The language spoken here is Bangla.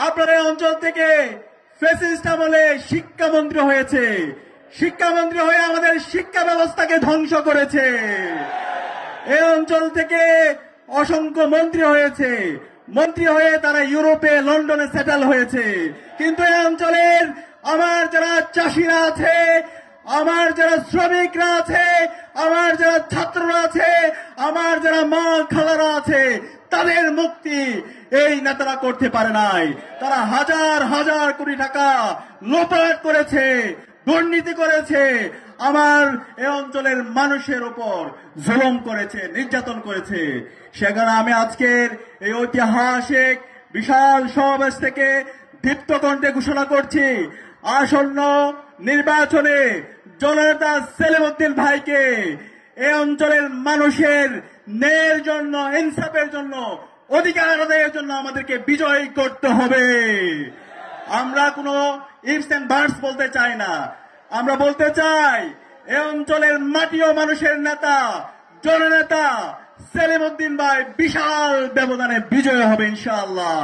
আপনার এই অঞ্চল থেকে ফ্যাসিস্ট আমলে শিক্ষামন্ত্রী হয়েছে, শিক্ষামন্ত্রী হয়ে আমাদের শিক্ষা ব্যবস্থাকে ধ্বংস করেছে। এই অঞ্চল থেকে অসংখ্য মন্ত্রী হয়েছে, মন্ত্রী হয়ে তারা ইউরোপে লন্ডনে সেটেল হয়েছে। কিন্তু এই অঞ্চলের আমার যারা চাষিরা আছে, আমার যারা শ্রমিকরা আছে, আমার যারা ছাত্ররা আছে, আমার যারা মা খালারা আছে, তাদের মুক্তি এই নেতারা করতে পারে নাই। তারা হাজার হাজার কোটি টাকা লুটপাট করেছে, দুর্নীতি করেছে, আমার এই অঞ্চলের মানুষের উপর জুলুম করেছে, নির্যাতন করেছে। সেখানে আমি আজকের এই ঐতিহাসিক বিশাল সমাবেশ থেকে দীপ্ত কণ্ঠে ঘোষণা করছি, আসন্ন নির্বাচনে জননেতা সেলিম উদ্দিন ভাইকে এই অঞ্চলের মানুষের ন্যায়ের জন্য, ইনসাফের জন্য, অধিকার আদায়ের জন্য আমাদেরকে বিজয়ী করতে হবে। আমরা কোনো ইফস এন্ড বার্ডস বলতে চাই না, আমরা বলতে চাই এই অঞ্চলের মাটি ও মানুষের নেতা, জননেতা সেলিম উদ্দিন ভাই বিশাল ব্যবধানে বিজয় হবে ইনশাআল্লাহ।